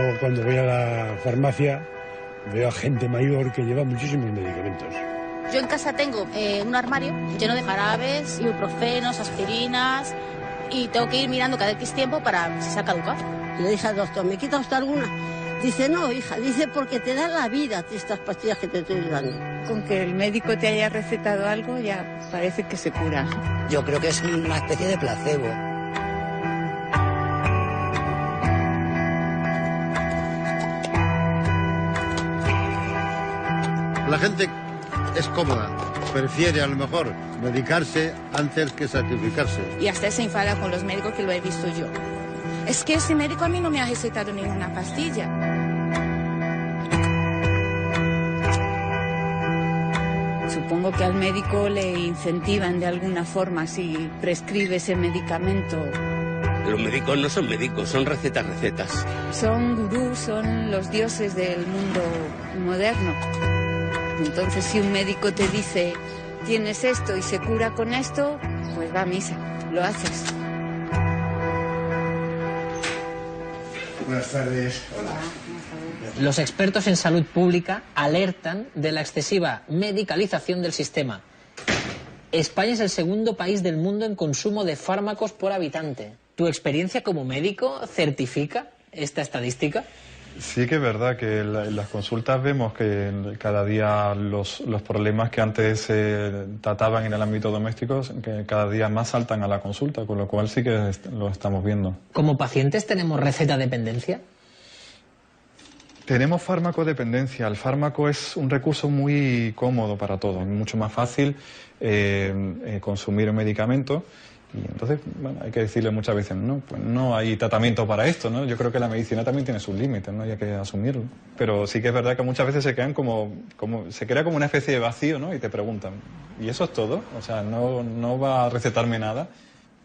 Yo cuando voy a la farmacia veo a gente mayor que lleva muchísimos medicamentos. Yo en casa tengo un armario lleno de jarabes, ibuprofenos, aspirinas, y tengo que ir mirando cada X tiempo para si se ha caducado. Le dije al doctor, ¿me quita usted alguna? Dice, no, hija, dice porque te da la vida estas pastillas que te estoy dando. Con que el médico te haya recetado algo ya parece que se cura. Yo creo que es una especie de placebo. La gente es cómoda, prefiere a lo mejor medicarse antes que sacrificarse. Y hasta se enfada con los médicos, que lo he visto yo. Es que ese médico a mí no me ha recetado ninguna pastilla. Supongo que al médico le incentivan de alguna forma si prescribe ese medicamento. Los médicos no son médicos, son recetas. Son gurús, son los dioses del mundo moderno. Entonces, si un médico te dice, tienes esto y se cura con esto, pues va a misa, lo haces. Buenas tardes. Hola. Los expertos en salud pública alertan de la excesiva medicalización del sistema. España es el segundo país del mundo en consumo de fármacos por habitante. ¿Tu experiencia como médico certifica esta estadística? Sí que es verdad que en las consultas vemos que cada día los problemas que antes se trataban en el ámbito doméstico, que cada día más saltan a la consulta, con lo cual sí que lo estamos viendo. ¿Como pacientes tenemos receta dependencia? Tenemos farmacodependencia. El fármaco es un recurso muy cómodo para todos. Es mucho más fácil consumir un medicamento. Y entonces, bueno, hay que decirle muchas veces, no, pues no hay tratamiento para esto, ¿no? Yo creo que la medicina también tiene sus límites, ¿no? Y hay que asumirlo. Pero sí que es verdad que muchas veces se quedan se crea como una especie de vacío, ¿no? Y te preguntan, ¿y eso es todo? O sea, no va a recetarme nada.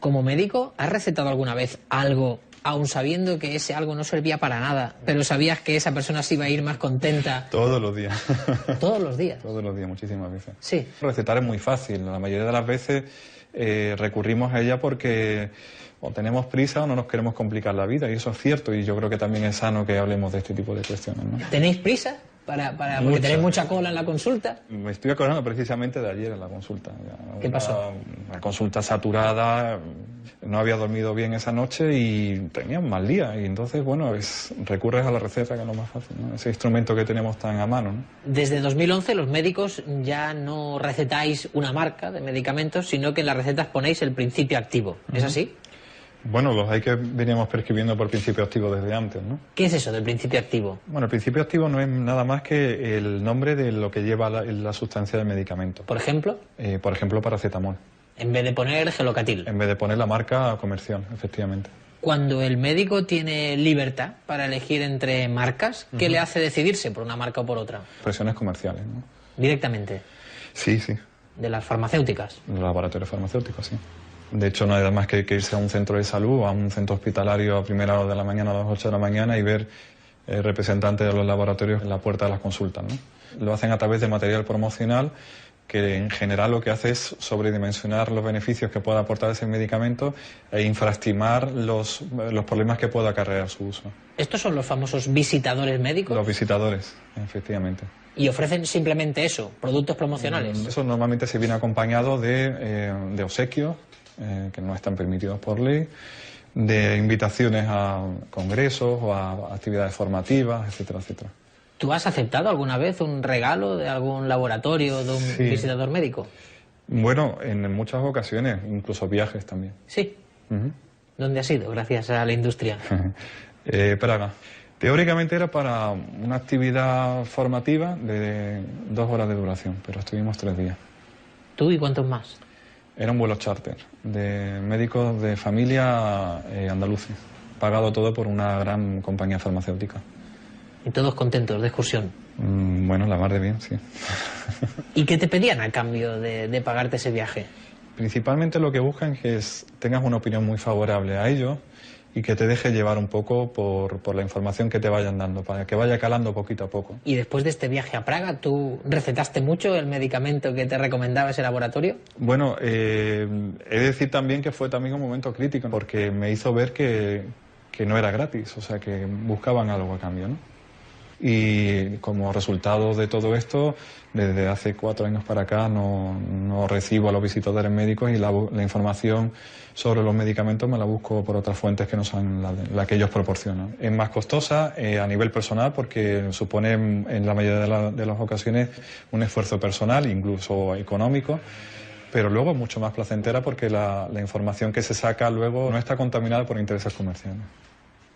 Como médico, ¿has recetado alguna vez algo, aun sabiendo que ese algo no servía para nada, pero sabías que esa persona se iba a ir más contenta? Todos los días. ¿Todos los días? Todos los días, muchísimas veces. Sí. Recetar es muy fácil. La mayoría de las veces recurrimos a ella porque o tenemos prisa o no nos queremos complicar la vida, y eso es cierto, y yo creo que también es sano que hablemos de este tipo de cuestiones, ¿no? ¿Tenéis prisa? Porque tenéis mucha cola en la consulta. Me estoy acordando precisamente de ayer en la consulta. ¿Qué pasó? Una consulta saturada, no había dormido bien esa noche y tenía un mal día. Y entonces, bueno, recurres a la receta, que es lo más fácil, ¿no? Ese instrumento que tenemos tan a mano, ¿no? Desde 2011 los médicos ya no recetáis una marca de medicamentos, sino que en las recetas ponéis el principio activo. ¿Es así? Bueno, los hay que veníamos prescribiendo por principio activo desde antes, ¿no? ¿Qué es eso del principio activo? Bueno, el principio activo no es nada más que el nombre de lo que lleva la sustancia del medicamento. ¿Por ejemplo? Por ejemplo, paracetamol. En vez de poner gelocatil. En vez de poner la marca comercial, efectivamente. Cuando el médico tiene libertad para elegir entre marcas, ¿qué le hace decidirse por una marca o por otra? Presiones comerciales, ¿no? ¿Directamente? Sí, sí. ¿De las farmacéuticas? De los laboratorios farmacéuticos, sí. De hecho, no hay nada más que irse a un centro de salud, a un centro hospitalario a primera hora de la mañana, a las 8 de la mañana, y ver representantes de los laboratorios en la puerta de las consultas, ¿no? Lo hacen a través de material promocional que en general lo que hace es sobredimensionar los beneficios que pueda aportar ese medicamento e infraestimar los problemas que pueda acarrear su uso. ¿Estos son los famosos visitadores médicos? Los visitadores, efectivamente. ¿Y ofrecen simplemente eso, productos promocionales? Eso normalmente se viene acompañado de obsequios, que no están permitidos por ley, de invitaciones a congresos o a actividades formativas, etcétera, etcétera. ¿Tú has aceptado alguna vez un regalo de algún laboratorio, de un visitador médico? Bueno, en muchas ocasiones, incluso viajes también. Sí. ¿Dónde has ido, gracias a la industria? Praga. Teóricamente era para una actividad formativa de 2 horas de duración, pero estuvimos 3 días. ¿Tú y cuántos más? Era un vuelo charter de médicos de familia andaluces, pagado todo por una gran compañía farmacéutica. ¿Y todos contentos de excursión? Bueno, la mar de bien, sí. ¿Y qué te pedían a cambio de pagarte ese viaje? Principalmente lo que buscan es que tengas una opinión muy favorable a ellos y que te deje llevar un poco por la información que te vayan dando, para que vaya calando poquito a poco. ¿Y después de este viaje a Praga, tú recetaste mucho el medicamento que te recomendaba ese laboratorio? Bueno, he de decir también que fue también un momento crítico, porque me hizo ver que no era gratis, o sea, que buscaban algo a cambio, ¿no? Y como resultado de todo esto, desde hace 4 años para acá no recibo a los visitadores médicos y la información sobre los medicamentos me la busco por otras fuentes que no son la que ellos proporcionan. Es más costosa a nivel personal porque supone en la mayoría de las ocasiones un esfuerzo personal, incluso económico, pero luego es mucho más placentera porque la información que se saca luego no está contaminada por intereses comerciales.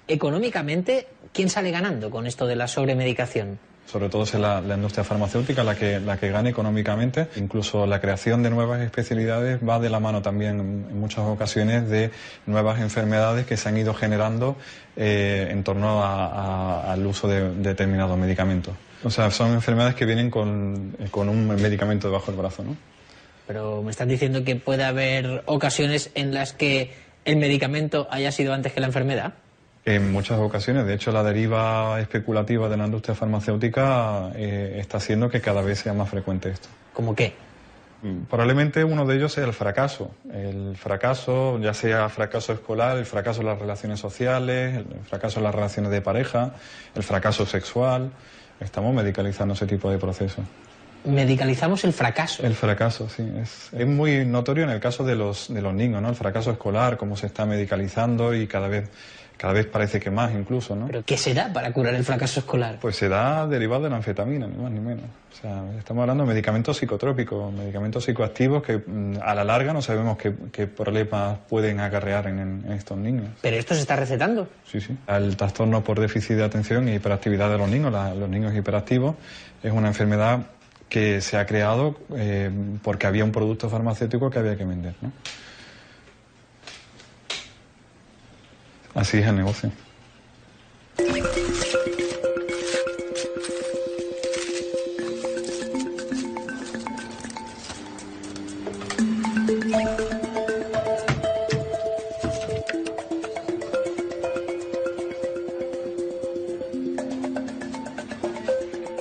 Económicamente, ¿quién sale ganando con esto de la sobremedicación? Sobre todo es la industria farmacéutica la que gana económicamente. Incluso la creación de nuevas especialidades va de la mano también en muchas ocasiones de nuevas enfermedades que se han ido generando en torno al uso de determinados medicamentos. O sea, son enfermedades que vienen con un medicamento debajo del brazo, ¿no? Pero me están diciendo que puede haber ocasiones en las que el medicamento haya sido antes que la enfermedad. En muchas ocasiones, de hecho, la deriva especulativa de la industria farmacéutica está haciendo que cada vez sea más frecuente esto. ¿Cómo qué? Probablemente uno de ellos sea el fracaso. El fracaso, ya sea fracaso escolar, el fracaso en las relaciones sociales, el fracaso en las relaciones de pareja, el fracaso sexual. Estamos medicalizando ese tipo de procesos. Medicalizamos el fracaso. El fracaso, sí. Es muy notorio en el caso de los niños, ¿no? El fracaso escolar, cómo se está medicalizando y cada vez parece que más incluso, ¿no? ¿Pero qué se da para curar el fracaso escolar? Pues se da derivado de la anfetamina, ni más ni menos. O sea, estamos hablando de medicamentos psicotrópicos, medicamentos psicoactivos que a la larga no sabemos qué problemas pueden acarrear en estos niños. ¿Pero esto se está recetando? Sí, sí. El trastorno por déficit de atención y hiperactividad de los niños hiperactivos, es una enfermedad que se ha creado porque había un producto farmacéutico que había que vender, ¿no? Así es el negocio.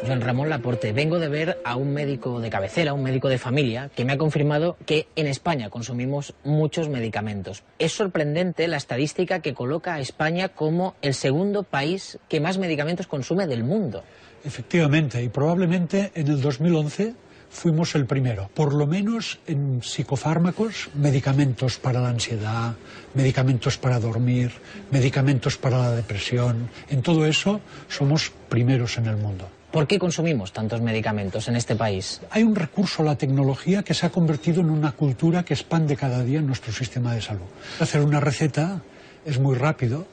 Joan Ramón Laporte, vengo de ver a un médico de cabecera, un médico de familia, que me ha confirmado que en España consumimos muchos medicamentos. Es sorprendente la estadística que coloca a España como el segundo país que más medicamentos consume del mundo. Efectivamente, y probablemente en el 2011 fuimos el primero, por lo menos en psicofármacos, medicamentos para la ansiedad, medicamentos para dormir, medicamentos para la depresión. En todo eso somos primeros en el mundo. ¿Por qué consumimos tantos medicamentos en este país? Hay un recurso a la tecnología que se ha convertido en una cultura que expande cada día en nuestro sistema de salud. Hacer una receta es muy rápido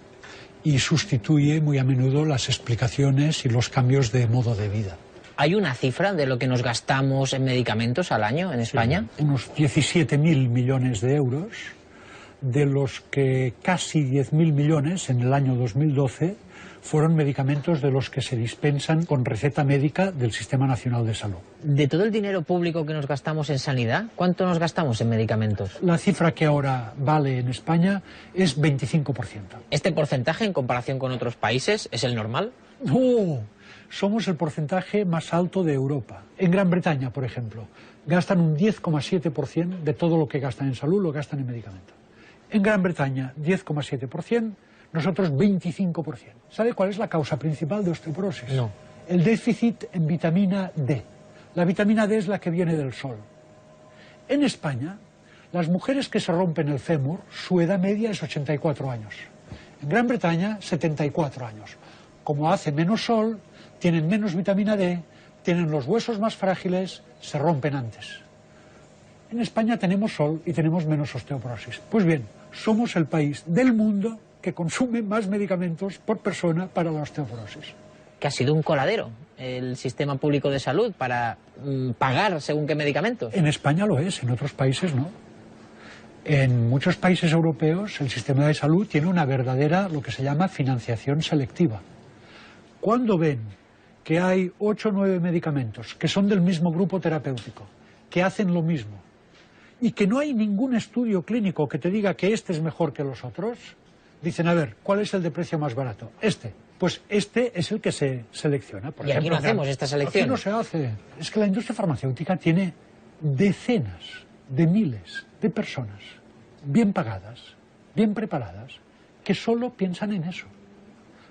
y sustituye muy a menudo las explicaciones y los cambios de modo de vida. ¿Hay una cifra de lo que nos gastamos en medicamentos al año en España? Sí, unos 17.000 millones de euros, de los que casi 10.000 millones en el año 2012 fueron medicamentos de los que se dispensan con receta médica del Sistema Nacional de Salud. De todo el dinero público que nos gastamos en sanidad, ¿cuánto nos gastamos en medicamentos? La cifra que ahora vale en España es 25%. ¿Este porcentaje en comparación con otros países es el normal? No, somos el porcentaje más alto de Europa. En Gran Bretaña, por ejemplo, gastan un 10,7% de todo lo que gastan en salud, lo gastan en medicamentos. En Gran Bretaña, 10,7%. Nosotros 25%. ¿Sabe cuál es la causa principal de osteoporosis? No. El déficit en vitamina D. La vitamina D es la que viene del sol. En España, las mujeres que se rompen el fémur, su edad media es 84 años. En Gran Bretaña, 74 años. Como hace menos sol, tienen menos vitamina D, tienen los huesos más frágiles, se rompen antes. En España tenemos sol y tenemos menos osteoporosis. Pues bien, somos el país del mundo que consume más medicamentos por persona para la osteoporosis. Que ha sido un coladero el sistema público de salud para pagar según qué medicamentos. En España lo es, en otros países no. En muchos países europeos el sistema de salud tiene una verdadera, lo que se llama financiación selectiva. Cuando ven que hay 8 o 9 medicamentos que son del mismo grupo terapéutico, que hacen lo mismo, y que no hay ningún estudio clínico que te diga que este es mejor que los otros, dicen, a ver, ¿cuál es el de precio más barato? Este. Pues este es el que se selecciona. Por ejemplo, aquí no hacemos esta selección. Aquí no se hace. Es que la industria farmacéutica tiene decenas de miles de personas bien pagadas, bien preparadas, que solo piensan en eso.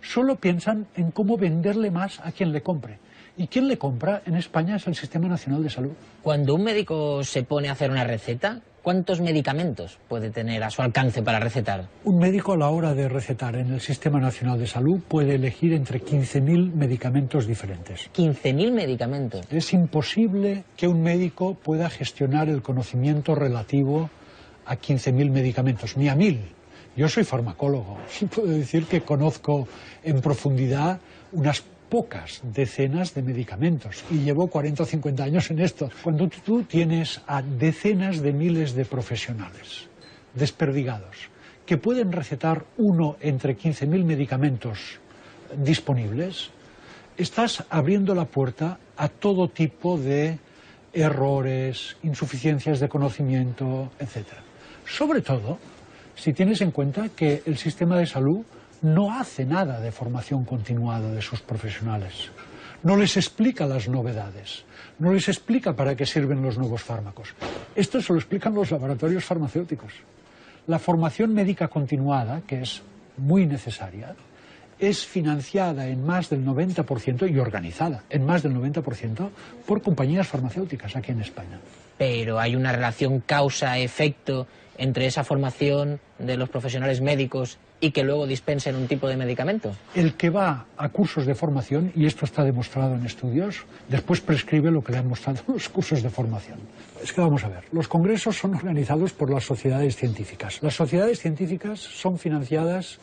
Solo piensan en cómo venderle más a quien le compre. Y quien le compra en España es el Sistema Nacional de Salud. Cuando un médico se pone a hacer una receta, ¿cuántos medicamentos puede tener a su alcance para recetar? Un médico a la hora de recetar en el Sistema Nacional de Salud puede elegir entre 15.000 medicamentos diferentes. 15.000 medicamentos. Es imposible que un médico pueda gestionar el conocimiento relativo a 15.000 medicamentos, ni a 1.000. Yo soy farmacólogo y puedo decir que conozco en profundidad unas pocas decenas de medicamentos y llevo 40 o 50 años en esto. Cuando tú tienes a decenas de miles de profesionales desperdigados que pueden recetar uno entre 15.000 medicamentos disponibles, estás abriendo la puerta a todo tipo de errores, insuficiencias de conocimiento, etc. Sobre todo si tienes en cuenta que el sistema de salud no hace nada de formación continuada de sus profesionales. No les explica las novedades, no les explica para qué sirven los nuevos fármacos. Esto se lo explican los laboratorios farmacéuticos. La formación médica continuada, que es muy necesaria, es financiada en más del 90% y organizada en más del 90% por compañías farmacéuticas aquí en España. Pero hay una relación causa-efecto entre esa formación de los profesionales médicos y que luego dispensen un tipo de medicamento. El que va a cursos de formación, y esto está demostrado en estudios, después prescribe lo que le han mostrado los cursos de formación. Es que vamos a ver, los congresos son organizados por las sociedades científicas. Las sociedades científicas son financiadas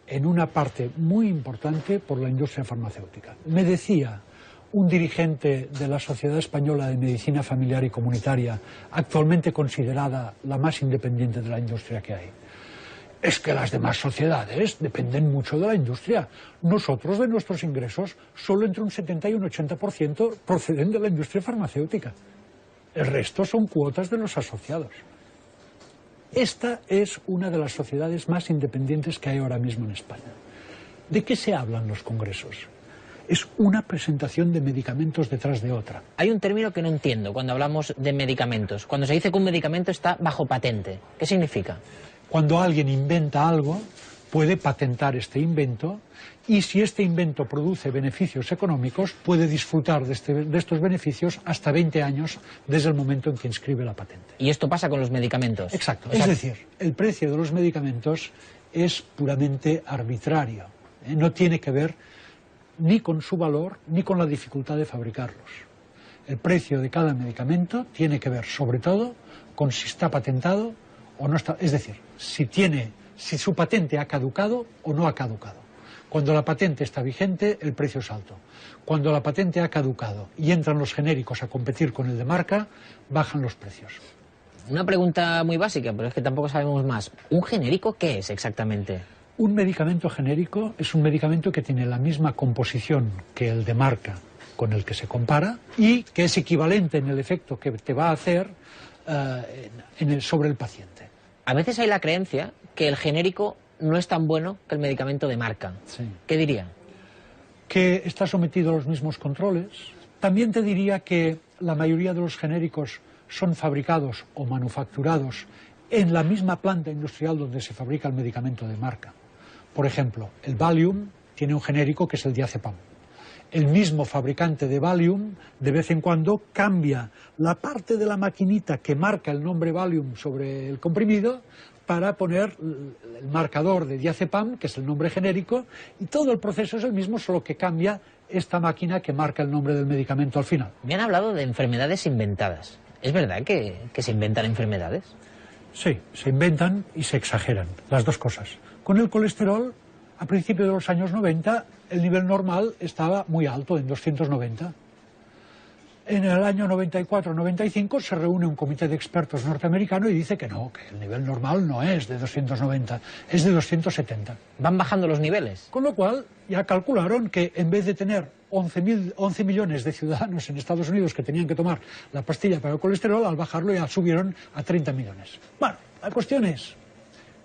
en una parte muy importante por la industria farmacéutica. Me decía un dirigente de la Sociedad Española de Medicina Familiar y Comunitaria, actualmente considerada la más independiente de la industria que hay: es que las demás sociedades dependen mucho de la industria. Nosotros, de nuestros ingresos, solo entre un 70 y un 80% proceden de la industria farmacéutica. El resto son cuotas de los asociados. Esta es una de las sociedades más independientes que hay ahora mismo en España. ¿De qué se hablan los congresos? Es una presentación de medicamentos detrás de otra. Hay un término que no entiendo cuando hablamos de medicamentos. Cuando se dice que un medicamento está bajo patente, ¿qué significa? Cuando alguien inventa algo, puede patentar este invento, y si este invento produce beneficios económicos, puede disfrutar de estos beneficios hasta 20 años desde el momento en que inscribe la patente. ¿Y esto pasa con los medicamentos? Exacto. Es decir, el precio de los medicamentos es puramente arbitrario. No tiene que ver ni con su valor ni con la dificultad de fabricarlos. El precio de cada medicamento tiene que ver sobre todo con si está patentado o no está, es decir, si su patente ha caducado o no ha caducado. Cuando la patente está vigente, el precio es alto. Cuando la patente ha caducado y entran los genéricos a competir con el de marca, bajan los precios. Una pregunta muy básica, pero es que tampoco sabemos más. ¿Un genérico qué es exactamente? Un medicamento genérico es un medicamento que tiene la misma composición que el de marca con el que se compara y que es equivalente en el efecto que te va a hacer sobre el paciente. A veces hay la creencia que el genérico no es tan bueno que el medicamento de marca. Sí. ¿Qué diría? Que está sometido a los mismos controles. También te diría que la mayoría de los genéricos son fabricados o manufacturados en la misma planta industrial donde se fabrica el medicamento de marca. Por ejemplo, el Valium tiene un genérico que es el diazepam. El mismo fabricante de Valium de vez en cuando cambia la parte de la maquinita que marca el nombre Valium sobre el comprimido para poner el marcador de diazepam, que es el nombre genérico, y todo el proceso es el mismo, solo que cambia esta máquina que marca el nombre del medicamento al final. Me han hablado de enfermedades inventadas. ¿Es verdad que se inventan enfermedades? Sí, se inventan y se exageran, las dos cosas. Con el colesterol, a principios de los años 90, el nivel normal estaba muy alto, en 290. En el año 94-95 se reúne un comité de expertos norteamericano y dice que no, que el nivel normal no es de 290, es de 270. ¿Van bajando los niveles? Con lo cual ya calcularon que en vez de tener 11 millones de ciudadanos en Estados Unidos que tenían que tomar la pastilla para el colesterol, al bajarlo ya subieron a 30 millones. Bueno, la cuestión es,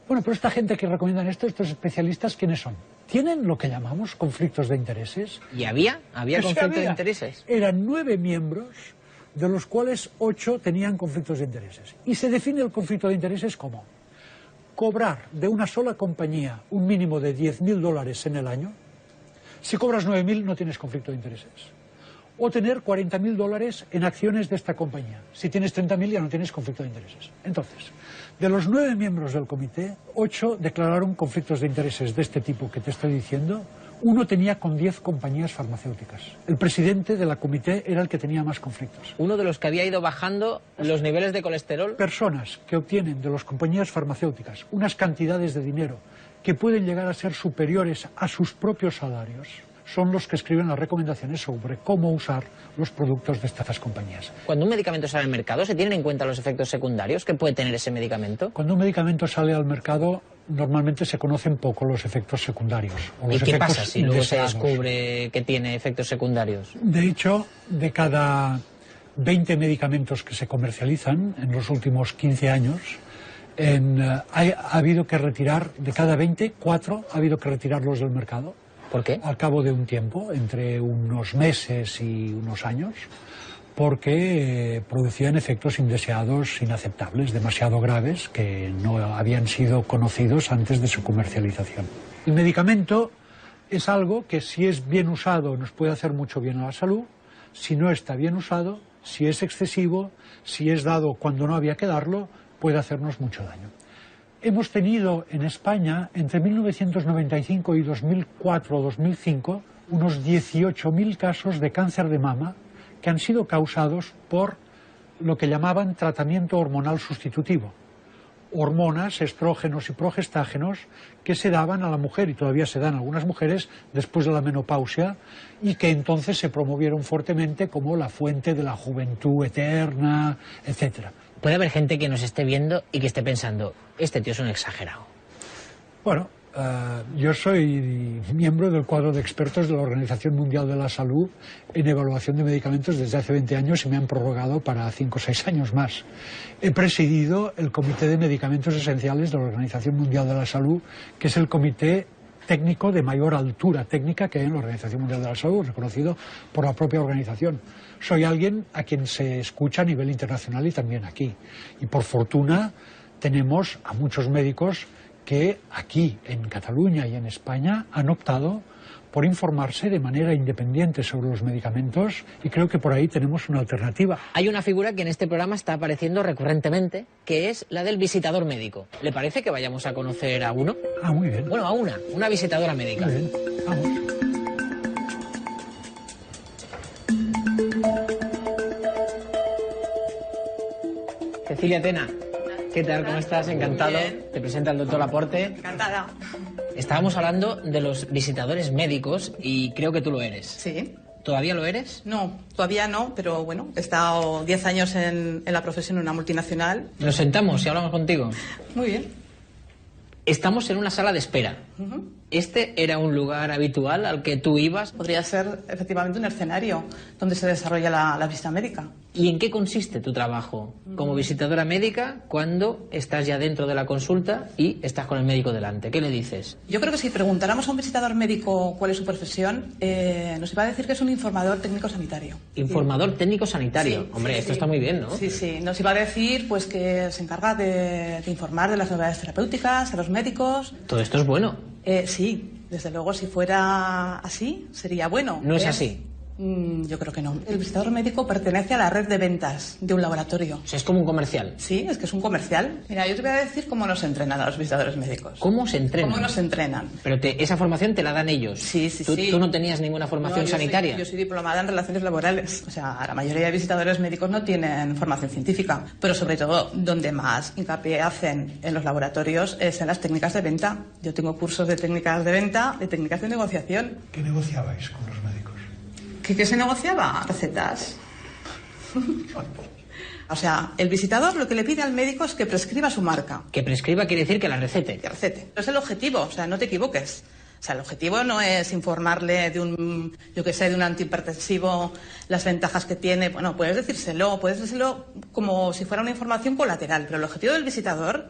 bueno, pero esta gente que recomiendan esto, estos especialistas, ¿quiénes son? ¿Tienen lo que llamamos conflictos de intereses? ¿Y había conflictos de intereses? Eran 9 miembros, de los cuales 8 tenían conflictos de intereses. Y se define el conflicto de intereses como cobrar de una sola compañía un mínimo de $10.000 en el año. Si cobras 9.000 no tienes conflicto de intereses. O tener $40.000 en acciones de esta compañía. Si tienes 30.000 ya no tienes conflicto de intereses. Entonces, de los 9 miembros del comité, 8 declararon conflictos de intereses de este tipo que te estoy diciendo. Uno tenía con 10 compañías farmacéuticas. El presidente de la comité era el que tenía más conflictos. Uno de los que había ido bajando los niveles de colesterol. Personas que obtienen de las compañías farmacéuticas unas cantidades de dinero que pueden llegar a ser superiores a sus propios salarios son los que escriben las recomendaciones sobre cómo usar los productos de estas compañías. Cuando un medicamento sale al mercado, ¿se tienen en cuenta los efectos secundarios que puede tener ese medicamento? Cuando un medicamento sale al mercado, normalmente se conocen poco los efectos secundarios. ¿Y qué pasa si luego se descubre que tiene efectos secundarios? De hecho, de cada 20 medicamentos que se comercializan en los últimos 15 años, ha habido que retirar, de cada 20, 4 ha habido que retirarlos del mercado. ¿Por qué? Al cabo de un tiempo, entre unos meses y unos años, porque producían efectos indeseados, inaceptables, demasiado graves, que no habían sido conocidos antes de su comercialización. El medicamento es algo que, si es bien usado, nos puede hacer mucho bien a la salud. Si no está bien usado, si es excesivo, si es dado cuando no había que darlo, puede hacernos mucho daño. Hemos tenido en España, entre 1995 y 2004 o 2005, unos 18.000 casos de cáncer de mama que han sido causados por lo que llamaban tratamiento hormonal sustitutivo. Hormonas, estrógenos y progestágenos que se daban a la mujer, y todavía se dan a algunas mujeres después de la menopausia, y que entonces se promovieron fuertemente como la fuente de la juventud eterna, etcétera. Puede haber gente que nos esté viendo y que esté pensando, este tío es un exagerado. Bueno, yo soy miembro del cuadro de expertos de la Organización Mundial de la Salud en evaluación de medicamentos desde hace 20 años y me han prorrogado para 5 o 6 años más. He presidido el Comité de Medicamentos Esenciales de la Organización Mundial de la Salud, que es el comité técnico de mayor altura técnica que hay en la Organización Mundial de la Salud, reconocido por la propia organización. Soy alguien a quien se escucha a nivel internacional y también aquí. Y por fortuna tenemos a muchos médicos que aquí, en Cataluña y en España, han optado por informarse de manera independiente sobre los medicamentos, y creo que por ahí tenemos una alternativa. Hay una figura que en este programa está apareciendo recurrentemente, que es la del visitador médico. ¿Le parece que vayamos a conocer a uno? Ah, muy bien. Bueno, a una visitadora médica. Muy bien, vamos. Cecilia Tena, ¿qué tal? ¿Cómo estás? Encantado. Te presenta el doctor Laporte. Encantada. Estábamos hablando de los visitadores médicos y creo que tú lo eres. Sí. ¿Todavía lo eres? No, todavía no, pero bueno, he estado 10 años en la profesión en una multinacional. Nos sentamos y hablamos contigo. Muy bien. Estamos en una sala de espera. ¿Este era un lugar habitual al que tú ibas? Podría ser efectivamente un escenario donde se desarrolla la visita médica. ¿Y en qué consiste tu trabajo como visitadora médica cuando estás ya dentro de la consulta y estás con el médico delante? ¿Qué le dices? Yo creo que si preguntáramos a un visitador médico cuál es su profesión, nos iba a decir que es un informador técnico sanitario. ¿Informador técnico sanitario? Sí, hombre, sí, esto sí. está muy bien, ¿no? Sí, sí. Nos iba a decir pues que se encarga de informar de las novedades terapéuticas a los médicos. Todo esto es bueno. Sí, desde luego, si fuera así, sería bueno. ¿No es así? Yo creo que no. El visitador médico pertenece a la red de ventas de un laboratorio. O sea, es como un comercial. Sí, es que es un comercial. Mira, yo te voy a decir cómo nos entrenan a los visitadores médicos. ¿Cómo se entrenan? ¿Cómo nos entrenan? Pero esa formación te la dan ellos. Sí, sí, sí. ¿Tú no tenías ninguna formación sanitaria? Yo soy diplomada en relaciones laborales. O sea, la mayoría de visitadores médicos no tienen formación científica. Pero sobre todo, donde más hincapié hacen en los laboratorios es en las técnicas de venta. Yo tengo cursos de técnicas de venta, de técnicas de negociación. ¿Qué negociabais con los médicos? ¿Qué se negociaba? Recetas. O sea, el visitador lo que le pide al médico es que prescriba su marca. Que prescriba quiere decir que la recete. Que recete. Es el objetivo, o sea, no te equivoques. O sea, el objetivo no es informarle de un, yo qué sé, de un antihipertensivo, las ventajas que tiene. Bueno, puedes decírselo como si fuera una información colateral. Pero el objetivo del visitador,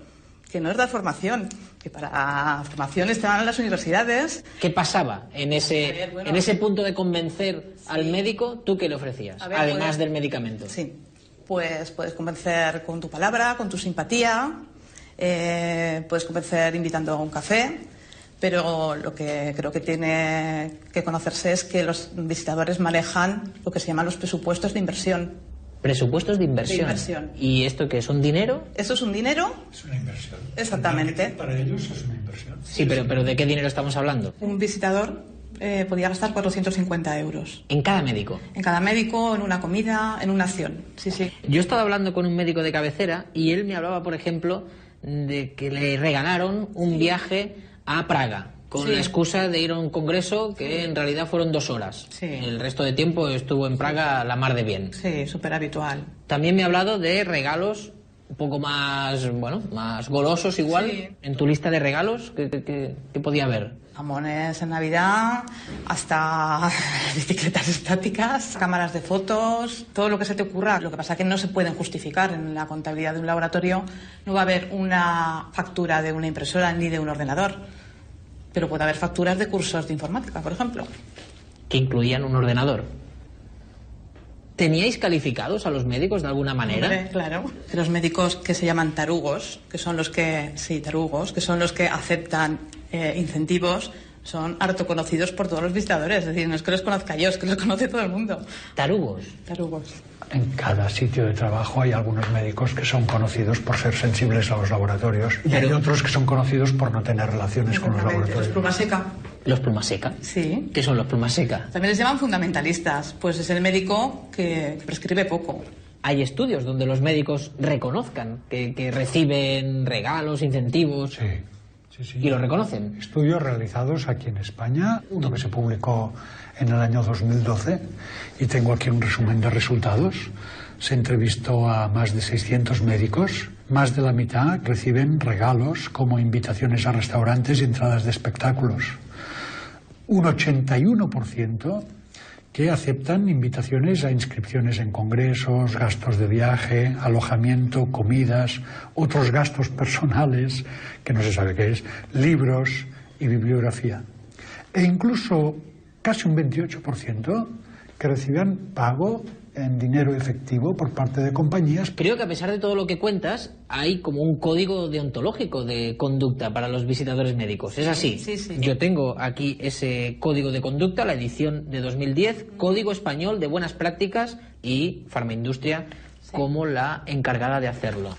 que no es dar formación, que para formación están las universidades. ¿Qué pasaba en ese punto de convencer al médico? ¿Tú qué le ofrecías? Además del medicamento. Sí, pues puedes convencer con tu palabra, con tu simpatía, puedes convencer invitando a un café, pero lo que creo que tiene que conocerse es que los visitadores manejan lo que se llaman los presupuestos de inversión. Presupuestos de inversión. De inversión. ¿Y esto qué es? ¿Un dinero? ¿Eso es un dinero? Es una inversión. Exactamente. Para ellos es una inversión. Sí, pero ¿de qué dinero estamos hablando? Un visitador podía gastar 450 euros. ¿En cada médico? En cada médico, en una comida, en una acción. Sí, sí. Yo he estado hablando con un médico de cabecera y él me hablaba, por ejemplo, de que le regalaron un viaje a Praga, con la excusa de ir a un congreso que en realidad fueron 2 horas. Sí. El resto de tiempo estuvo en Praga la mar de bien. Sí, súper habitual. También me ha hablado de regalos un poco más, bueno, más golosos igual. Sí. En tu lista de regalos, ¿qué podía haber? Jamones en Navidad, hasta bicicletas estáticas, cámaras de fotos, todo lo que se te ocurra. Lo que pasa es que no se pueden justificar en la contabilidad de un laboratorio. No va a haber una factura de una impresora ni de un ordenador, pero puede haber facturas de cursos de informática, por ejemplo. Que incluían un ordenador. ¿Teníais calificados a los médicos de alguna manera? Hombre, claro. Los médicos que se llaman tarugos, que son los que aceptan incentivos, son harto conocidos por todos los visitadores. Es decir, no es que los conozca yo, es que los conoce todo el mundo. ¿Tarugos? Tarugos. En cada sitio de trabajo hay algunos médicos que son conocidos por ser sensibles a los laboratorios y hay otros que son conocidos por no tener relaciones con los laboratorios. Los pluma seca. ¿Los pluma seca? Sí. ¿Qué son los pluma seca? También les llaman fundamentalistas. Pues es el médico que prescribe poco. ¿Hay estudios donde los médicos reconozcan que reciben regalos, incentivos? Sí. ¿Y lo reconocen? Estudios realizados aquí en España, uno que se publicó en el año 2012, y tengo aquí un resumen de resultados. Se entrevistó a más de 600 médicos, más de la mitad reciben regalos como invitaciones a restaurantes y entradas de espectáculos. Un 81% que aceptan invitaciones a inscripciones en congresos, gastos de viaje, alojamiento, comidas, otros gastos personales, que no se sabe qué es, libros y bibliografía. E incluso casi un 28% que recibían pago en dinero efectivo por parte de compañías. Creo que a pesar de todo lo que cuentas, hay como un código deontológico de conducta para los visitadores médicos. ¿Es así? Sí, sí. Yo tengo aquí ese código de conducta, la edición de 2010, Código Español de Buenas Prácticas, y Farmaindustria como la encargada de hacerlo.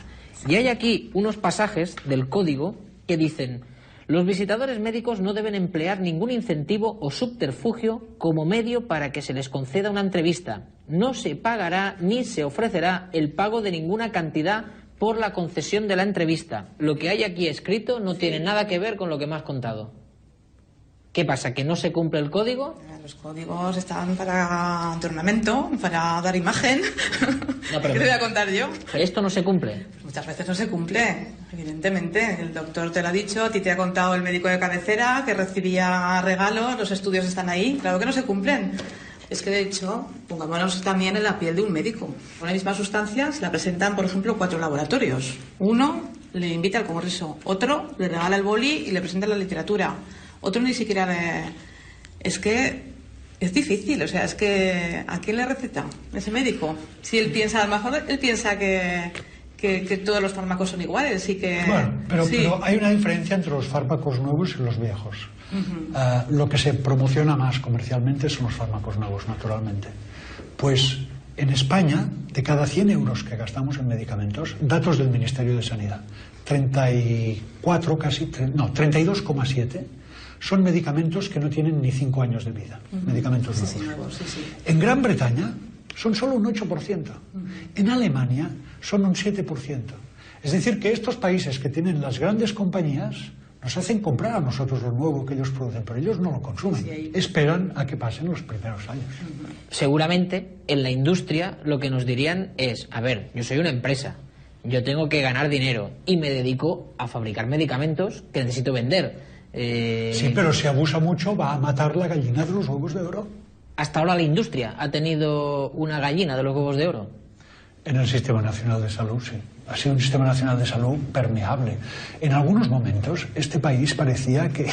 Y hay aquí unos pasajes del código que dicen: los visitadores médicos no deben emplear ningún incentivo o subterfugio como medio para que se les conceda una entrevista. No se pagará ni se ofrecerá el pago de ninguna cantidad por la concesión de la entrevista. Lo que hay aquí escrito no tiene nada que ver con lo que me has contado. ¿Qué pasa? ¿Que no se cumple el código? Los códigos están para de ornamento, para dar imagen. No, pero ¿Qué te voy a contar yo? ¿Esto no se cumple? Pues muchas veces no se cumple, evidentemente. El doctor te lo ha dicho, a ti te ha contado el médico de cabecera que recibía regalos, los estudios están ahí. Claro que no se cumplen. Es que, de hecho, pongámonos también en la piel de un médico. Una misma sustancia se la presentan, por ejemplo, 4 laboratorios. Uno le invita al congreso, otro le regala el boli y le presenta la literatura, otro ni siquiera le... Es que es difícil, o sea, es que ¿a quién le receta ese médico? Si él piensa, a lo mejor él piensa que todos los fármacos son iguales y que... Bueno, pero hay una diferencia entre los fármacos nuevos y los viejos. Lo que se promociona más comercialmente son los fármacos nuevos, naturalmente. Pues en España, de cada 100 euros que gastamos en medicamentos, datos del Ministerio de Sanidad, 32,7 son medicamentos que no tienen ni 5 años de vida, medicamentos nuevos. En Gran Bretaña son solo un 8%, en Alemania son un 7%. Es decir, que estos países que tienen las grandes compañías nos hacen comprar a nosotros lo nuevo que ellos producen, pero ellos no lo consumen, esperan a que pasen los primeros años. Seguramente en la industria lo que nos dirían es: a ver, yo soy una empresa, yo tengo que ganar dinero y me dedico a fabricar medicamentos que necesito vender. Sí, pero si abusa mucho va a matar la gallina de los huevos de oro. ¿Hasta ahora la industria ha tenido una gallina de los huevos de oro? En el Sistema Nacional de Salud, sí. Ha sido un Sistema Nacional de Salud permeable. En algunos momentos este país parecía que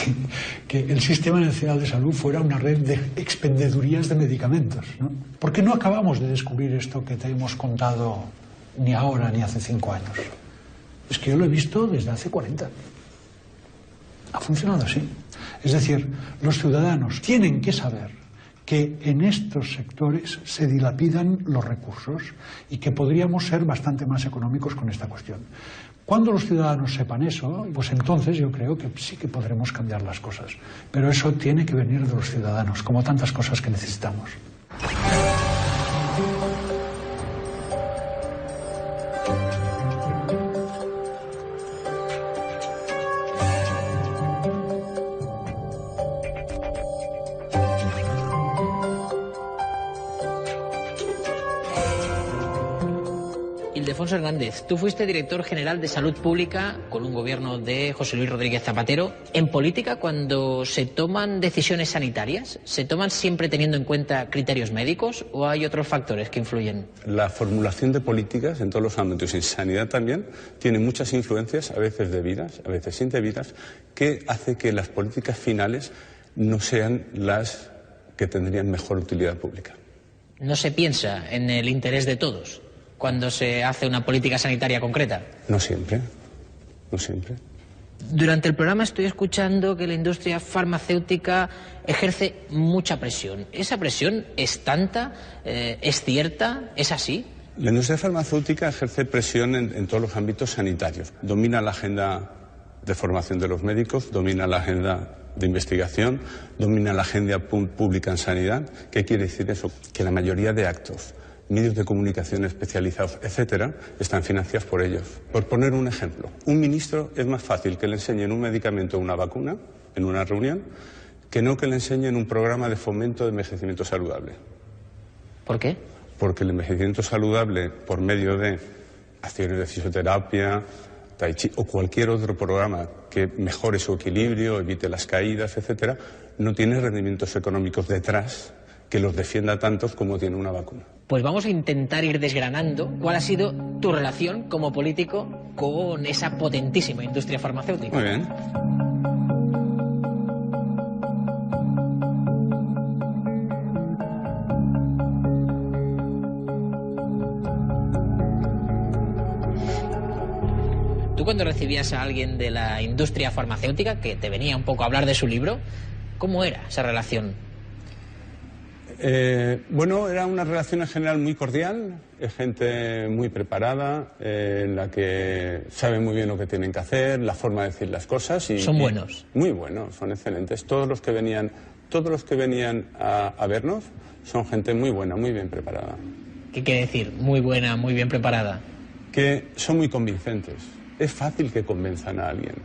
el Sistema Nacional de Salud fuera una red de expendedurías de medicamentos, ¿no? ¿Por qué no acabamos de descubrir esto que te hemos contado ni ahora ni hace 5 años? Es que yo lo he visto desde hace 40. Ha funcionado así. Es decir, los ciudadanos tienen que saber que en estos sectores se dilapidan los recursos y que podríamos ser bastante más económicos con esta cuestión. Cuando los ciudadanos sepan eso, pues entonces yo creo que sí que podremos cambiar las cosas. Pero eso tiene que venir de los ciudadanos, como tantas cosas que necesitamos. Ildefonso Hernández, tú fuiste director general de Salud Pública con un gobierno de José Luis Rodríguez Zapatero. En política, cuando se toman decisiones sanitarias, ¿se toman siempre teniendo en cuenta criterios médicos o hay otros factores que influyen? La formulación de políticas en todos los ámbitos, en sanidad también, tiene muchas influencias, a veces debidas, a veces indebidas, que hace que las políticas finales no sean las que tendrían mejor utilidad pública. ¿No se piensa en el interés de todos cuando se hace una política sanitaria concreta? No siempre, no siempre. Durante el programa estoy escuchando que la industria farmacéutica ejerce mucha presión. ¿Esa presión es tanta? ¿Es cierta? ¿Es así? La industria farmacéutica ejerce presión en todos los ámbitos sanitarios. Domina la agenda de formación de los médicos, domina la agenda de investigación, domina la agenda pública en sanidad. ¿Qué quiere decir eso? Que la mayoría de actos, medios de comunicación especializados, etcétera, están financiados por ellos. Por poner un ejemplo, un ministro es más fácil que le enseñen un medicamento o una vacuna en una reunión que no que le enseñen un programa de fomento de envejecimiento saludable. ¿Por qué? Porque el envejecimiento saludable, por medio de acciones de fisioterapia, tai chi o cualquier otro programa que mejore su equilibrio, evite las caídas, etcétera, no tiene rendimientos económicos detrás que los defienda tantos como tiene una vacuna. Pues vamos a intentar ir desgranando cuál ha sido tu relación como político con esa potentísima industria farmacéutica. Muy bien. Tú cuando recibías a alguien de la industria farmacéutica que te venía un poco a hablar de su libro, ¿cómo era esa relación? Bueno, era una relación en general muy cordial, es gente muy preparada, en la que sabe muy bien lo que tienen que hacer, la forma de decir las cosas. ¿Son buenos? Muy buenos, son excelentes. Todos los que venían a vernos son gente muy buena, muy bien preparada. ¿Qué quiere decir? Muy buena, muy bien preparada. Que son muy convincentes. Es fácil que convenzan a alguien.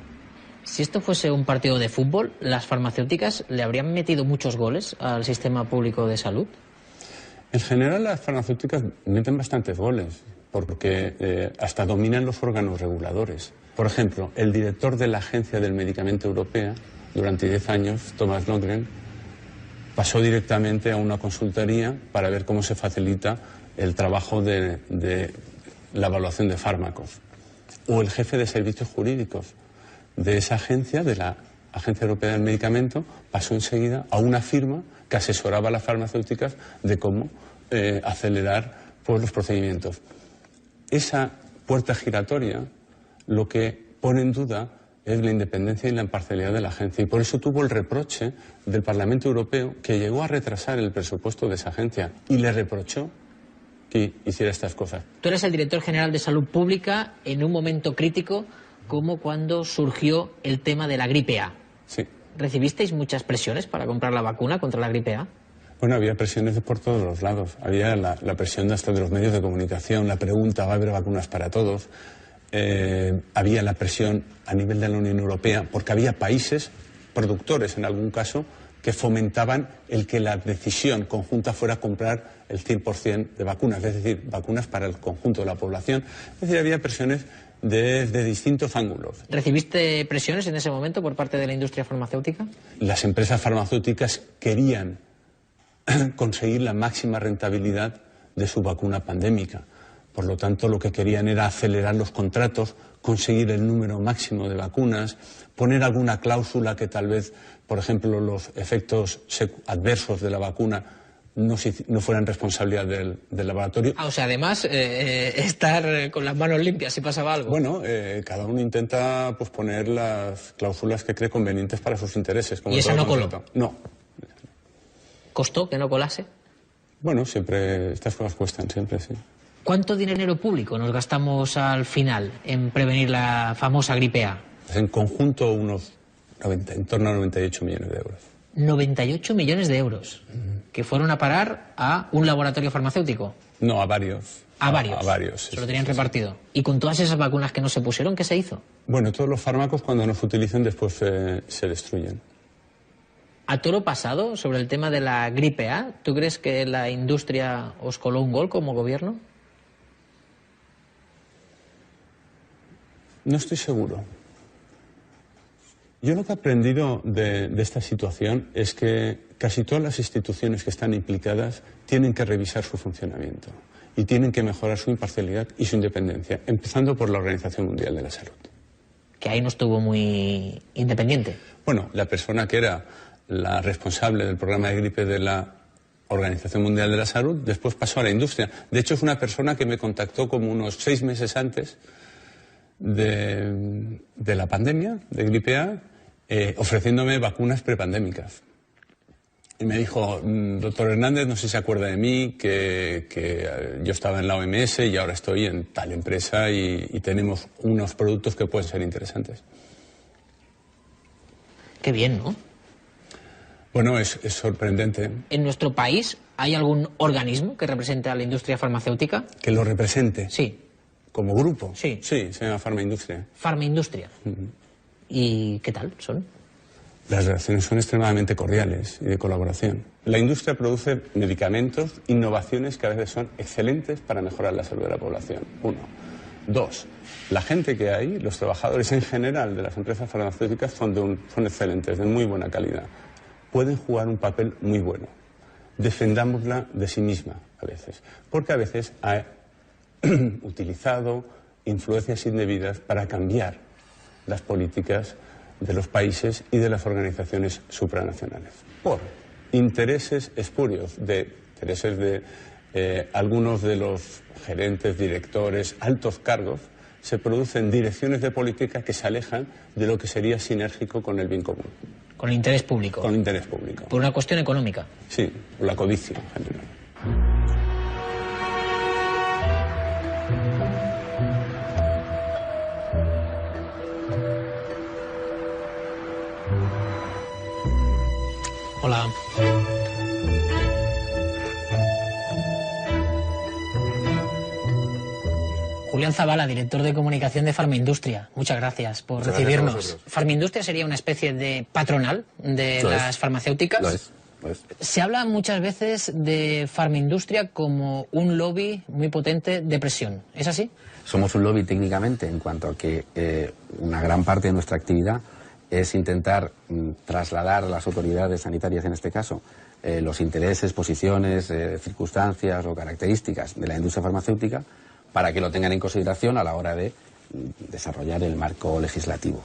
Si esto fuese un partido de fútbol, ¿las farmacéuticas le habrían metido muchos goles al sistema público de salud? En general las farmacéuticas meten bastantes goles, porque hasta dominan los órganos reguladores. Por ejemplo, el director de la Agencia del Medicamento Europea, durante 10 años, Thomas Lundgren, pasó directamente a una consultoría para ver cómo se facilita el trabajo de la evaluación de fármacos. O el jefe de servicios jurídicos de esa agencia, de la Agencia Europea del Medicamento, pasó enseguida a una firma que asesoraba a las farmacéuticas de cómo acelerar pues, los procedimientos. Esa puerta giratoria lo que pone en duda es la independencia y la imparcialidad de la agencia, y por eso tuvo el reproche del Parlamento Europeo, que llegó a retrasar el presupuesto de esa agencia y le reprochó que hiciera estas cosas. Tú eres el director general de Salud Pública en un momento crítico como cuando surgió el tema de la gripe A. Sí. ¿Recibisteis muchas presiones para comprar la vacuna contra la gripe A? Bueno, había presiones por todos los lados. Había la presión hasta de los medios de comunicación, la pregunta, ¿va a haber vacunas para todos? Había la presión a nivel de la Unión Europea, porque había países productores, en algún caso, que fomentaban el que la decisión conjunta fuera comprar el 100% de vacunas, es decir, vacunas para el conjunto de la población. Es decir, había presiones de distintos ángulos. ¿Recibiste presiones en ese momento por parte de la industria farmacéutica? Las empresas farmacéuticas querían conseguir la máxima rentabilidad de su vacuna pandémica. Por lo tanto, lo que querían era acelerar los contratos, conseguir el número máximo de vacunas, poner alguna cláusula que tal vez, por ejemplo, los efectos adversos de la vacuna no fueran responsabilidad del laboratorio. O sea, además, estar con las manos limpias si pasaba algo. Bueno, cada uno intenta pues, poner las cláusulas que cree convenientes para sus intereses. ¿Y esa no coló? No. ¿Costó que no colase? Bueno, siempre, estas cosas cuestan, siempre, sí. ¿Cuánto dinero público nos gastamos al final en prevenir la famosa gripe A? En conjunto, en torno a 98 millones de euros. 98 millones de euros, que fueron a parar a un laboratorio farmacéutico. No, a varios. A varios. A varios. Sí, se lo tenían repartido. ¿Y con todas esas vacunas que no se pusieron, qué se hizo? Bueno, todos los fármacos cuando no se utilizan después se destruyen. A toro pasado, sobre el tema de la gripe A, ¿tú crees que la industria os coló un gol como gobierno? No estoy seguro. Yo lo que he aprendido de esta situación es que casi todas las instituciones que están implicadas tienen que revisar su funcionamiento y tienen que mejorar su imparcialidad y su independencia, empezando por la Organización Mundial de la Salud. Que ahí no estuvo muy independiente. Bueno, la persona que era la responsable del programa de gripe de la Organización Mundial de la Salud después pasó a la industria. De hecho, es una persona que me contactó como unos 6 meses antes de la pandemia de gripe A, ofreciéndome vacunas prepandémicas. Y me dijo, doctor Hernández, no sé si se acuerda de mí, que yo estaba en la OMS y ahora estoy en tal empresa y tenemos unos productos que pueden ser interesantes. Qué bien, ¿no? Bueno, es sorprendente. ¿En nuestro país hay algún organismo que represente a la industria farmacéutica? ¿Que lo represente? Sí. ¿Como grupo? Sí. Sí, se llama Farmaindustria. Farmaindustria. ¿Y qué tal son? Las relaciones son extremadamente cordiales y de colaboración. La industria produce medicamentos, innovaciones que a veces son excelentes para mejorar la salud de la población. 1. 2. La gente que hay, los trabajadores en general de las empresas farmacéuticas son excelentes, de muy buena calidad. Pueden jugar un papel muy bueno. Defendámosla de sí misma a veces, porque a veces ha utilizado influencias indebidas para cambiar las políticas de los países y de las organizaciones supranacionales. Por intereses espurios, intereses de algunos de los gerentes, directores, altos cargos, se producen direcciones de política que se alejan de lo que sería sinérgico con el bien común. Con el interés público. Con el interés público. Por una cuestión económica. Sí, por la codicia en general. Hola. Julián Zavala, director de comunicación de Farmaindustria. Muchas gracias por recibirnos. Farmaindustria sería una especie de patronal de las farmacéuticas. Lo es. Se habla muchas veces de Farmaindustria como un lobby muy potente de presión. ¿Es así? Somos un lobby técnicamente en cuanto a que una gran parte de nuestra actividad es intentar trasladar a las autoridades sanitarias, en este caso, los intereses, posiciones, circunstancias o características de la industria farmacéutica para que lo tengan en consideración a la hora de desarrollar el marco legislativo.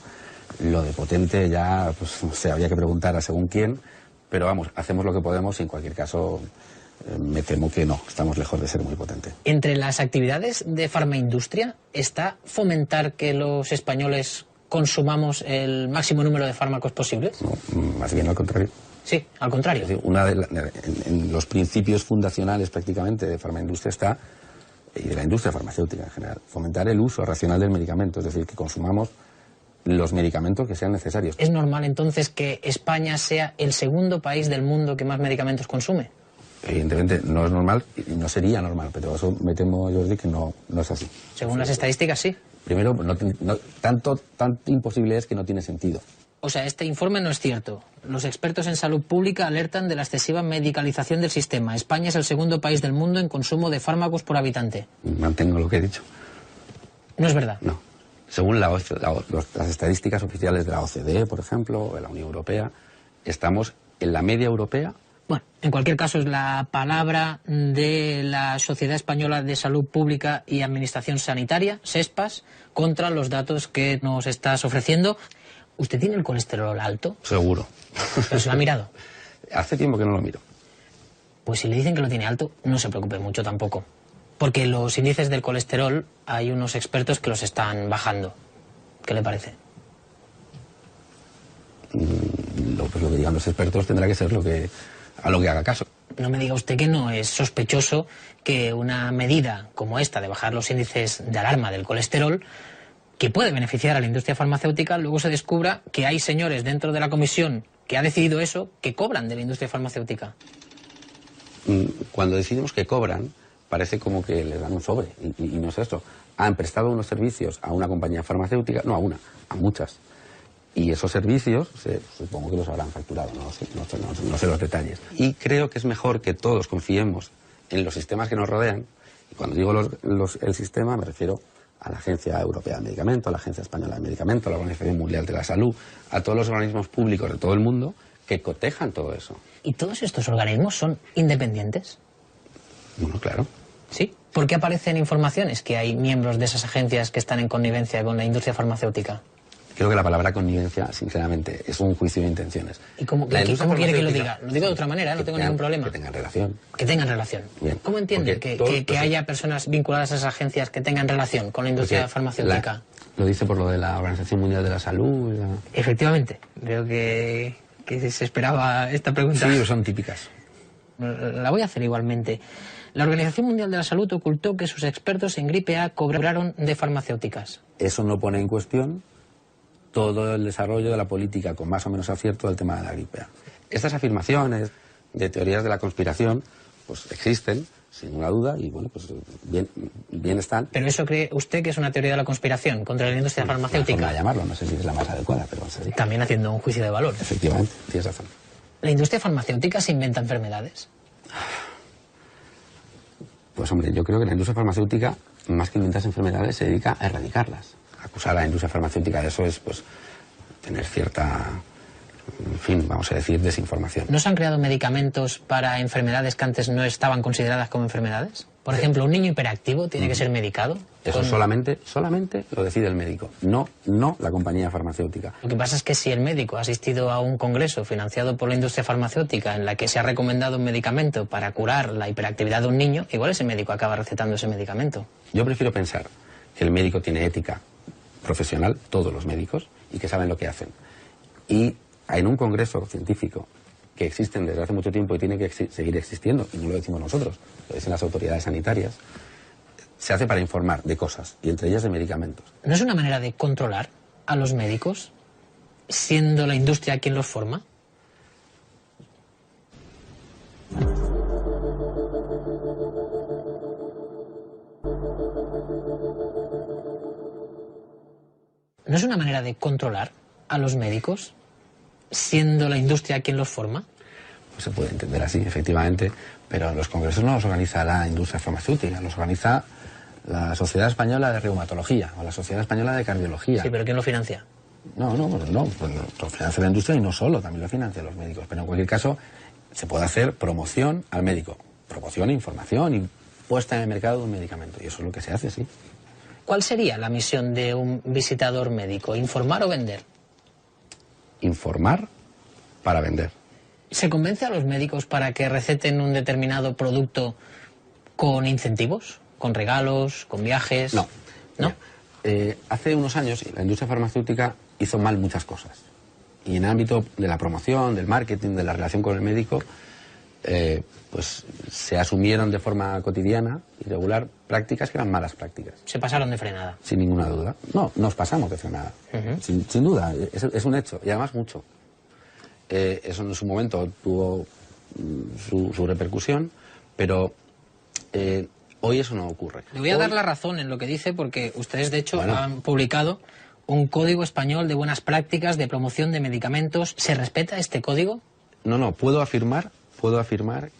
Lo de potente ya, pues, habría que preguntar a según quién, pero vamos, hacemos lo que podemos y en cualquier caso me temo que no, estamos lejos de ser muy potente. Entre las actividades de Farmaindustria está fomentar que los españoles consumamos el máximo número de fármacos posibles. No, más bien al contrario. Sí, al contrario. Es decir, en los principios fundacionales prácticamente de Farmaindustria está, y de la industria farmacéutica en general, fomentar el uso racional del medicamento, es decir, que consumamos los medicamentos que sean necesarios. ¿Es normal entonces que España sea el segundo país del mundo que más medicamentos consume? Evidentemente no es normal y no sería normal, pero eso me temo, Jordi, que no es así. Según las estadísticas, sí. Primero, tanto imposible es que no tiene sentido. O sea, este informe no es cierto. Los expertos en salud pública alertan de la excesiva medicalización del sistema. España es el segundo país del mundo en consumo de fármacos por habitante. Mantengo lo que he dicho. No es verdad. No. Según las estadísticas oficiales de la OCDE, por ejemplo, o de la Unión Europea, estamos en la media europea. Bueno, en cualquier caso es la palabra de la Sociedad Española de Salud Pública y Administración Sanitaria, SESPAS, contra los datos que nos estás ofreciendo. ¿Usted tiene el colesterol alto? Seguro. ¿Pero se lo ha mirado? Hace tiempo que no lo miro. Pues si le dicen que lo tiene alto, no se preocupe mucho tampoco. Porque los índices del colesterol hay unos expertos que los están bajando. ¿Qué le parece? Pues lo que digan los expertos tendrá que ser a lo que haga caso. No me diga usted que no es sospechoso que una medida como esta de bajar los índices de alarma del colesterol, que puede beneficiar a la industria farmacéutica, luego se descubra que hay señores dentro de la comisión que ha decidido eso, que cobran de la industria farmacéutica. Cuando decidimos que cobran, parece como que les dan un sobre, y no es esto. Han prestado unos servicios a una compañía farmacéutica, no a una, a muchas. Y esos servicios, supongo que los habrán facturado, no sé los detalles. Y creo que es mejor que todos confiemos en los sistemas que nos rodean. Y cuando digo el sistema, me refiero a la Agencia Europea del Medicamento, a la Agencia Española del Medicamento, a la Organización Mundial de la Salud, a todos los organismos públicos de todo el mundo que cotejan todo eso. ¿Y todos estos organismos son independientes? Bueno, claro. ¿Sí? ¿Por qué aparecen informaciones que hay miembros de esas agencias que están en connivencia con la industria farmacéutica? Creo que la palabra connivencia, sinceramente, es un juicio de intenciones. ¿Y cómo quiere que lo diga? Lo digo de otra manera, no tengo ningún problema. Que tengan relación. Que tengan relación. Bien. ¿Cómo entiende que haya personas vinculadas a esas agencias que tengan relación con la industria farmacéutica? Lo dice por lo de la Organización Mundial de la Salud. Efectivamente. Veo que se esperaba esta pregunta. Sí, son típicas. La voy a hacer igualmente. La Organización Mundial de la Salud ocultó que sus expertos en gripe A cobraron de farmacéuticas. Eso no pone en cuestión todo el desarrollo de la política con más o menos acierto del tema de la gripe A. Estas afirmaciones de teorías de la conspiración pues existen, sin ninguna duda, y bueno, pues bien están. ¿Pero eso cree usted que es una teoría de la conspiración contra la industria farmacéutica? Una forma de llamarlo, no sé si es la más adecuada, pero sí. También haciendo un juicio de valor. Efectivamente, tienes razón. ¿La industria farmacéutica se inventa enfermedades? Pues hombre, yo creo que la industria farmacéutica, más que inventarse enfermedades, se dedica a erradicarlas. Acusar a la industria farmacéutica de eso es, pues, tener cierta, en fin, vamos a decir, desinformación. ¿No se han creado medicamentos para enfermedades que antes no estaban consideradas como enfermedades? Por ejemplo, ¿un niño hiperactivo tiene que ser medicado? Eso solamente lo decide el médico, no la compañía farmacéutica. Lo que pasa es que si el médico ha asistido a un congreso financiado por la industria farmacéutica en la que se ha recomendado un medicamento para curar la hiperactividad de un niño, igual ese médico acaba recetando ese medicamento. Yo prefiero pensar que el médico tiene ética profesional, todos los médicos, y que saben lo que hacen. Y en un congreso científico que existen desde hace mucho tiempo y tiene que seguir existiendo, y no lo decimos nosotros, lo dicen las autoridades sanitarias, se hace para informar de cosas, y entre ellas de medicamentos. ¿No es una manera de controlar a los médicos, siendo la industria quien los forma? ¿No es una manera de controlar a los médicos, siendo la industria quien los forma? Pues se puede entender así, efectivamente, pero los congresos no los organiza la industria farmacéutica, los organiza la Sociedad Española de Reumatología o la Sociedad Española de Cardiología. Sí, pero ¿quién lo financia? No, pues lo financia la industria y no solo, también lo financian los médicos. Pero en cualquier caso, se puede hacer promoción al médico, promoción, información y puesta en el mercado de un medicamento. Y eso es lo que se hace, sí. ¿Cuál sería la misión de un visitador médico? ¿Informar o vender? Informar para vender. ¿Se convence a los médicos para que receten un determinado producto con incentivos? ¿Con regalos? ¿Con viajes? No. ¿No? Hace unos años la industria farmacéutica hizo mal muchas cosas. Y en el ámbito de la promoción, del marketing, de la relación con el médico, pues se asumieron de forma cotidiana y regular prácticas que eran malas prácticas. Se pasaron de frenada. Sin ninguna duda. No, nos pasamos de frenada. Sin duda, es un hecho. Y además mucho. Eso en su momento tuvo su repercusión, pero hoy eso no ocurre. Le voy a dar la razón en lo que dice, porque ustedes de hecho han publicado un código español de buenas prácticas de promoción de medicamentos. ¿Se respeta este código? No, puedo afirmar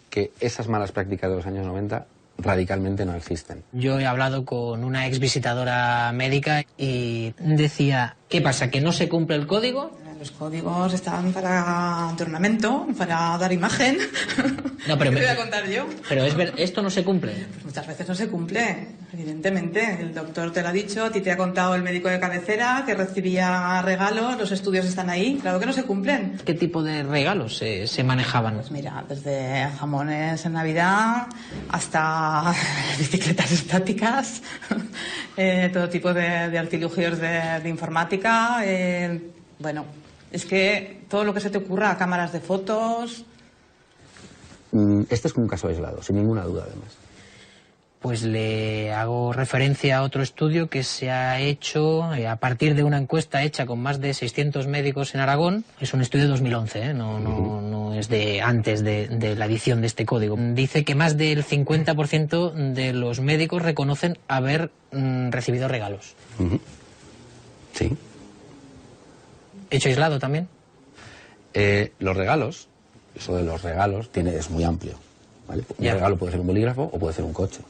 que esas malas prácticas de los años 90 radicalmente no existen. Yo he hablado con una ex visitadora médica y decía, ¿qué pasa? ¿Que no se cumple el código? Los códigos están para de ornamento, para dar imagen. No, pero ¿Qué te voy a contar yo? Pero esto no se cumple. Pues muchas veces no se cumple, evidentemente. El doctor te lo ha dicho, a ti te ha contado el médico de cabecera que recibía regalos, los estudios están ahí. Claro que no se cumplen. ¿Qué tipo de regalos se manejaban? Pues mira, desde jamones en Navidad hasta bicicletas estáticas, todo tipo de artilugios de informática. Bueno, es que todo lo que se te ocurra, cámaras de fotos. Este es un caso aislado, sin ninguna duda, además. Pues le hago referencia a otro estudio que se ha hecho a partir de una encuesta hecha con más de 600 médicos en Aragón. Es un estudio de 2011, no es de antes de la edición de este código. Dice que más del 50% de los médicos reconocen haber recibido regalos. Sí. ¿Hecho aislado también? Los regalos, eso de los regalos es muy amplio, ¿vale? Un regalo puede ser un bolígrafo o puede ser un coche.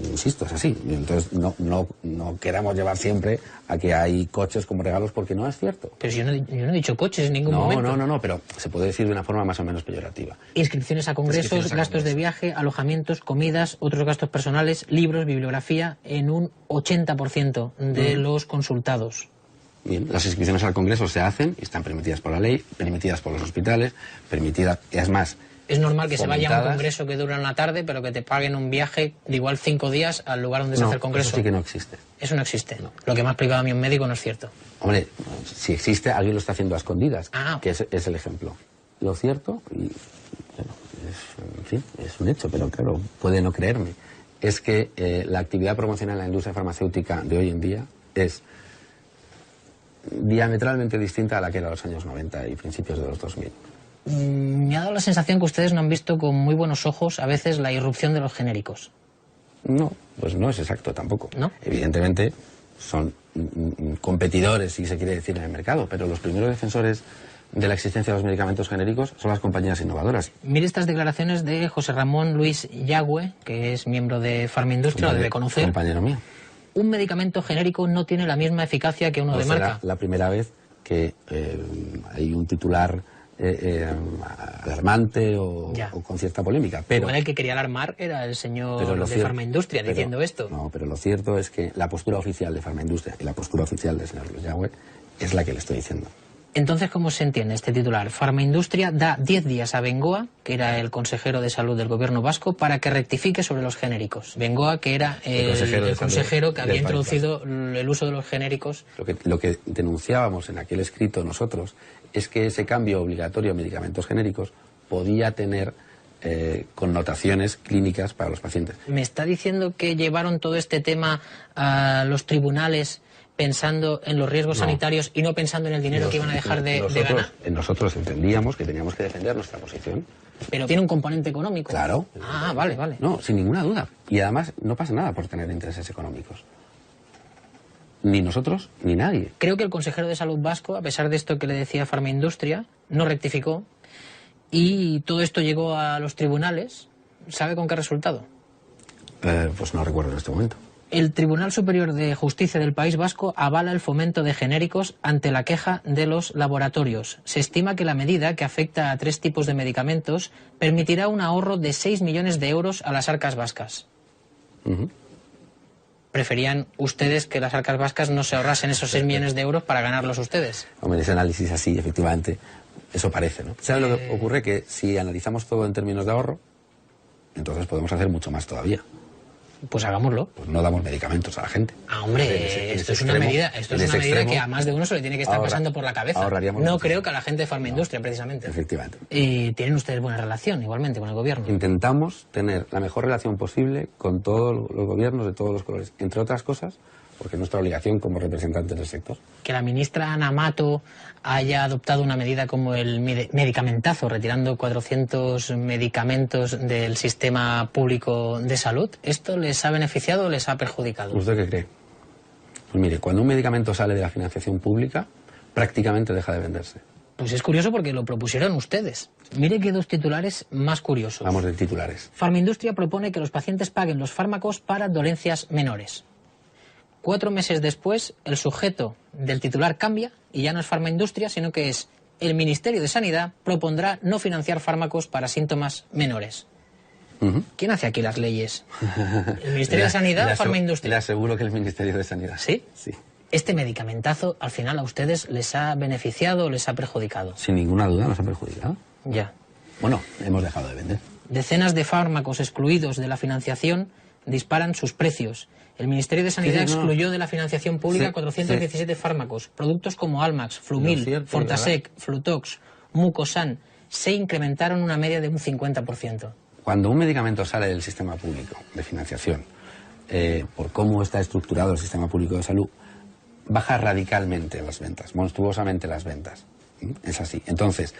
Insisto, es así. Entonces no queramos llevar siempre a que hay coches como regalos porque no es cierto. Pero yo no he dicho coches en ningún momento. No, pero se puede decir de una forma más o menos peyorativa. Inscripciones a congresos, gastos de viaje, alojamientos, comidas, otros gastos personales, libros, bibliografía, en un 80% de los consultados. Bien, las inscripciones al congreso se hacen y están permitidas por la ley, permitidas por los hospitales, permitidas, es más... Es normal que se vaya a un congreso que dura una tarde, pero que te paguen un viaje de igual 5 días al lugar donde se hace el congreso. Eso sí que no existe. Eso no existe. No. Lo que me ha explicado a mí un médico no es cierto. Hombre, si existe, alguien lo está haciendo a escondidas, que es el ejemplo. Lo cierto, y bueno, en fin, es un hecho, pero claro, puede no creerme, es que la actividad promocional en la industria farmacéutica de hoy en día es diametralmente distinta a la que era en los años 90 y principios de los 2000. Me ha dado la sensación que ustedes no han visto con muy buenos ojos a veces la irrupción de los genéricos. No, pues no es exacto tampoco. ¿No? Evidentemente son competidores, si se quiere decir, en el mercado, pero los primeros defensores de la existencia de los medicamentos genéricos son las compañías innovadoras. Mire estas declaraciones de José Ramón Luis Yagüe, que es miembro de Farmaindustria, lo debe conocer. Compañero mío. Un medicamento genérico no tiene la misma eficacia que uno de marca. La primera vez que hay un titular alarmante o con cierta polémica. Pero igual el que quería alarmar era el señor de Farmaindustria diciendo esto. No, pero lo cierto es que la postura oficial de Farmaindustria y la postura oficial del señor Luis Yagüe es la que le estoy diciendo. Entonces, ¿cómo se entiende este titular? Farmaindustria da 10 días a Bengoa, que era el consejero de salud del gobierno vasco, para que rectifique sobre los genéricos. Bengoa, que era el consejero que había introducido el uso de los genéricos. Lo que denunciábamos en aquel escrito nosotros es que ese cambio obligatorio a medicamentos genéricos podía tener connotaciones clínicas para los pacientes. ¿Me está diciendo que llevaron todo este tema a los tribunales pensando en los riesgos sanitarios y no pensando en el dinero que iban a dejar de ganar? Nosotros entendíamos que teníamos que defender nuestra posición. Pero tiene un componente económico. Claro. Ah, vale. No, sin ninguna duda. Y además no pasa nada por tener intereses económicos. Ni nosotros, ni nadie. Creo que el consejero de salud vasco, a pesar de esto que le decía Farmaindustria, no rectificó y todo esto llegó a los tribunales. ¿Sabe con qué resultado? Pues no recuerdo en este momento. El Tribunal Superior de Justicia del País Vasco avala el fomento de genéricos ante la queja de los laboratorios. Se estima que la medida, que afecta a 3 tipos de medicamentos, permitirá un ahorro de 6 millones de euros a las arcas vascas. ¿Preferían ustedes que las arcas vascas no se ahorrasen esos 6 millones de euros para ganarlos ustedes? Hombre, ese análisis así, efectivamente, eso parece, ¿no? ¿Sabe lo que ocurre? Que si analizamos todo en términos de ahorro, entonces podemos hacer mucho más todavía. Pues hagámoslo. Pues no damos medicamentos a la gente. Hombre, esto es una medida que a más de uno se le tiene que estar pasando por la cabeza. No creo que a la gente de Farmaindustria, precisamente. Efectivamente. ¿Tienen ustedes buena relación, igualmente, con el gobierno? Intentamos tener la mejor relación posible con todos los gobiernos de todos los colores, entre otras cosas, porque es nuestra obligación como representantes del sector. Que la ministra Ana Mato haya adoptado una medida como el medicamentazo, retirando 400 medicamentos del sistema público de salud, ¿esto les ha beneficiado o les ha perjudicado? ¿Usted qué cree? Pues mire, cuando un medicamento sale de la financiación pública, prácticamente deja de venderse. Pues es curioso porque lo propusieron ustedes. Mire que 2 titulares más curiosos. Vamos de titulares. Farmaindustria propone que los pacientes paguen los fármacos para dolencias menores. 4 meses después, el sujeto del titular cambia y ya no es Farmaindustria, sino que es el Ministerio de Sanidad propondrá no financiar fármacos para síntomas menores. ¿Quién hace aquí las leyes? ¿El Ministerio de Sanidad o Farmaindustria? Le aseguro que el Ministerio de Sanidad. ¿Sí? Sí. ¿Este medicamentazo al final a ustedes les ha beneficiado o les ha perjudicado? Sin ninguna duda nos ha perjudicado. Ya. Bueno, hemos dejado de vender. Decenas de fármacos excluidos de la financiación disparan sus precios. El Ministerio de Sanidad excluyó de la financiación pública 417 fármacos. Productos como Almax, Flumil, Fortasec, Flutox, Mucosan se incrementaron una media de un 50%. Cuando un medicamento sale del sistema público de financiación, por cómo está estructurado el sistema público de salud, baja radicalmente las ventas, monstruosamente las ventas. Es así. Entonces,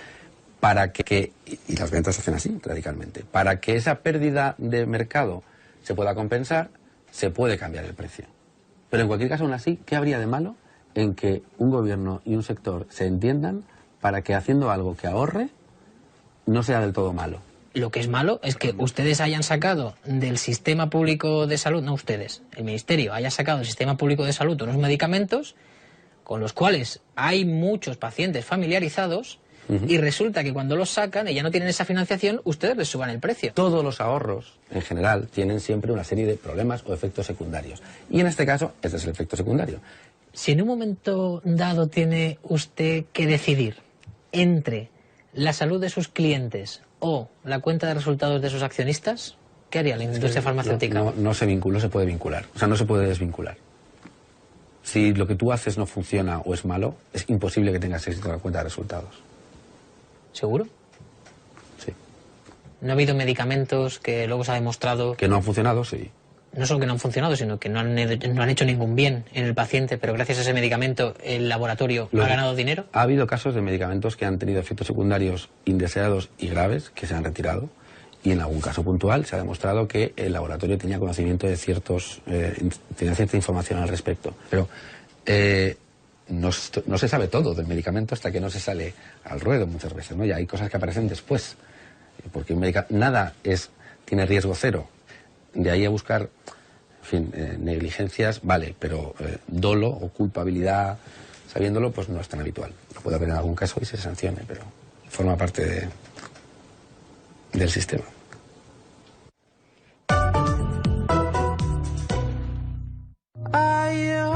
y las ventas se hacen así, radicalmente. Para que esa pérdida de mercado se pueda compensar, se puede cambiar el precio. Pero en cualquier caso, aún así, ¿qué habría de malo en que un gobierno y un sector se entiendan para que haciendo algo que ahorre no sea del todo malo? Lo que es malo es que ustedes hayan sacado del sistema público de salud, no ustedes, el Ministerio haya sacado del sistema público de salud unos medicamentos con los cuales hay muchos pacientes familiarizados y resulta que cuando los sacan y ya no tienen esa financiación, ustedes les suban el precio. Todos los ahorros, en general, tienen siempre una serie de problemas o efectos secundarios. Y en este caso, este es el efecto secundario. Si en un momento dado tiene usted que decidir entre la salud de sus clientes o la cuenta de resultados de sus accionistas, ¿qué haría la industria farmacéutica? No se vincula, no se puede vincular. O sea, no se puede desvincular. Si lo que tú haces no funciona o es malo, es imposible que tengas éxito en la cuenta de resultados. ¿Seguro? Sí. ¿No ha habido medicamentos que luego se ha demostrado... Que no han funcionado? Sí. No solo que no han funcionado, sino que no han hecho ningún bien en el paciente, pero gracias a ese medicamento el laboratorio ha ganado dinero. Ha habido casos de medicamentos que han tenido efectos secundarios indeseados y graves que se han retirado, y en algún caso puntual se ha demostrado que el laboratorio tenía conocimiento de tenía cierta información al respecto. Pero no se sabe todo del medicamento hasta que no se sale al ruedo muchas veces, ¿no? Y hay cosas que aparecen después, porque nada tiene riesgo cero. De ahí a buscar, en fin, negligencias, vale, pero dolo o culpabilidad, sabiéndolo, pues no es tan habitual. Lo puede haber en algún caso y se sancione, pero forma parte del sistema. Are you